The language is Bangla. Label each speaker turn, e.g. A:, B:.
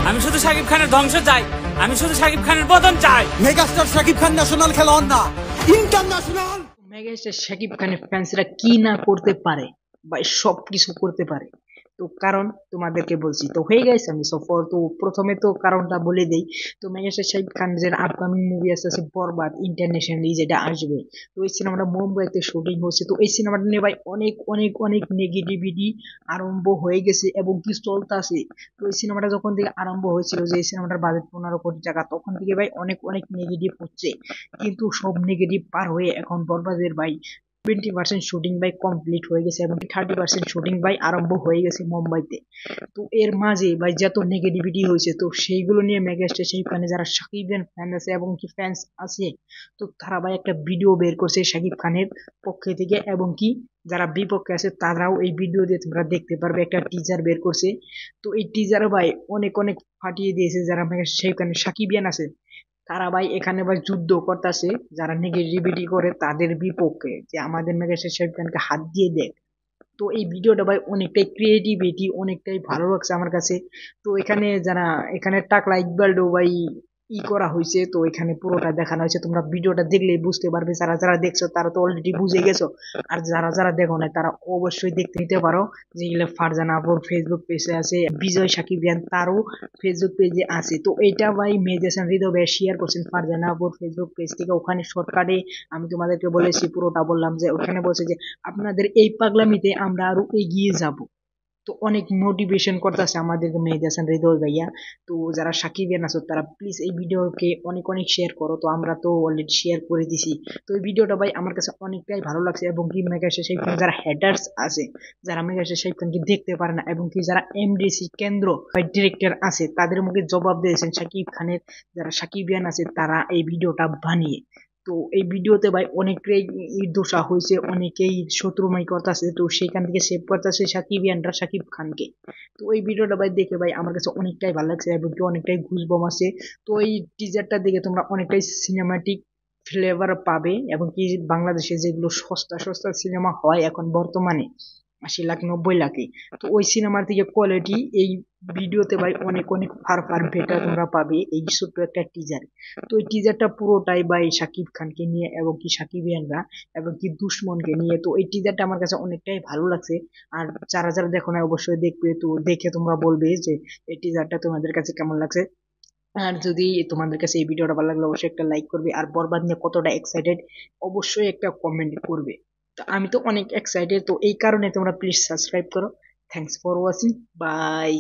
A: আমি শুধু শাকিব খানের ধ্বংস চাই, আমি শুধু শাকিব খানের পতন চাই।
B: মেগাস্টার শাকিব খান ন্যাশনাল খেলোয়াড় না, ইন্টারন্যাশনাল।
C: মেগাস্টার শাকিব খানের ফ্যান্সরা কি না করতে পারে বা সব কিছু করতে পারে। তো কারণ তোমাদেরকে বলছি তো হয়ে গেছে আমি সফর তো প্রথমে তো কারণটা বলে দেই। তো মেগাস্টার শাকিব খান যে আপকামিং মুভি আছে বরবাদ ইন্টারন্যাশনালি যেটা আসবে, তো এই সিনেমাটা মুম্বাইতে শুটিং হচ্ছে। তো এই সিনেমাটা নিয়ে ভাই অনেক অনেক অনেক নেগেটিভিটি আরম্ভ হয়ে গেছে এবং কি চলতেছে। তো এই সিনেমাটা যখন থেকে আরম্ভ হয়েছিল যে এই সিনেমাটার বাজেট 15 কোটি টাকা, তখন থেকে ভাই অনেক অনেক নেগেটিভ হচ্ছে। কিন্তু সব নেগেটিভ পার হয়ে এখন বরবাদের ভাই 20% শুটিং বাই কমপ্লিট হয়ে গেছে এবং 30% শুটিং বাই আরম্ভ হয়ে গেছে মুম্বাইতে। তো এর মাঝে ভাই যত নেগেটিভিটি হয়েছে তো সেইগুলো নিয়ে মেগাস্টার শাকিব খানের যারা শাকিবের ফ্যান আছে এবং কি ফ্যান্স আছে, তো তারা ভাই একটা ভিডিও বের করছে শাকিব খানের পক্ষে থেকে এবং কি যারা বিপক্ষে আছে তারাও এই ভিডিও দিয়ে তোমরা দেখতে পারবে, একটা টিজার বের করছে। তো এই টিজার ভাই অনেক অনেক ফাটিয়ে দিয়েছে যারা মেগাস্টার শাকিব খানের শাকিবিয়ান আছে, তারা ভাই এখানে ভাই যুদ্ধ করতেছে যারা নেগেটিভিটি করে তাদের বিপক্ষে, যে আমাদের মেগাস্টার শাকিব খানকে হাত দিয়ে দেয়। তো এই ভিডিওটা ভাই অনেকটাই ক্রিয়েটিভিটি অনেকটাই ভালো লাগছে আমার কাছে। তো এখানে যারা এখানে টাকলা ইকবালও ভাই করা হয়েছে, তো এখানে পুরোটা দেখানো হয়েছে। তোমরা ভিডিওটা দেখলেই বুঝতে পারবে, যারা যারা দেখছো তারা তো অলরেডি বুঝে গেছো, আর যারা যারা দেখো না তারা অবশ্যই দেখতে নিতে পারো। যেগুলো ফারজানা আপুর ফেসবুক পেজে আছে, বিজয় সাকিবিয়ান তারও ফেসবুক পেজে আছে। তো এটা ভাই মেহেদী হৃদয় ভাই শেয়ার করছেন ফারজানা আপুর ফেসবুক পেজ থেকে। ওখানে শর্টকাটে আমি তোমাদেরকে বলেছি, পুরোটা বললাম যে ওখানে বলছে যে আপনাদের এই পাগলামিতে আমরা আরো এগিয়ে যাব। তো অনেক মোটিভেশন করতেছে আমাদেরকে মেহেদী হাসান হৃদয় ভাইয়া। তো যারা সাকিবিয়ান আছো তারা প্লিজ এই ভিডিওকে অনেক অনেক শেয়ার করো। তো আমরা তো অলরেডি শেয়ার করে দিছি। তো এই ভিডিওটা ভাই আমার কাছে অনেকটাই ভালো লাগছে এবং কি মেগাস্টার শাকিব খান যারা হেটার্স আছে, যারা মেগাস্টার শাকিব খানকে দেখতে পারে না এবং কি যারা এমডিসি কেন্দ্র বা ডিরেক্টর আছে তাদের মুখে জবাব দিয়েছেন শাকিব খানের যারা সাকিবিয়ান আছে তারা এই ভিডিওটা বানিয়ে। তো এই ভিডিওতে ভাই অনেকেই দোষা হয়েছে, অনেকেই শত্রুমাই করতেছে, তো সেখান থেকে সেভ করতেছে সাকিবিয়ানরা শাকিব খানকে। তো এই ভিডিওটা ভাই দেখে ভাই আমার কাছে অনেকটাই ভালো লাগছে এবং কি অনেকটাই গুজবম আছে। তো এই টিজারটা দেখে তোমরা অনেকটাই সিনেমাটিক ফ্লেভার পাবে এবং কি বাংলাদেশে যেগুলো সস্তা সস্তা সিনেমা হয় এখন বর্তমানে 80 লাখ 90 লাখে, তো ওই সিনেমার থেকে কোয়ালিটি এই ভিডিওতে ভাই অনেক অনেক ফার ফার বেটার তোমরা পাবে এই ছোট্ট একটা টিজার। তো এই টিজারটা পুরোটাই ভাই শাকিব খানকে নিয়ে এবং কি সাকিবিয়ানরা এবং কি দুশ্মনকে নিয়ে। তো এই টিজারটা আমার কাছে অনেকটাই ভালো লাগছে। আর যারা যারা দেখো না অবশ্যই দেখবে, তো দেখে তোমরা বলবে যে এই টিজারটা তোমাদের কাছে কেমন লাগছে। আর যদি তোমাদের কাছে এই ভিডিওটা ভালো লাগলে অবশ্যই একটা লাইক করবে, আর বরবাদ নিয়ে কতটা এক্সাইটেড অবশ্যই একটা কমেন্ট করবে। তো আমি তো অনেক এক্সাইটেড, তো এই কারণে তোমরা প্লিজ সাবস্ক্রাইব করো। Thanks for watching, by.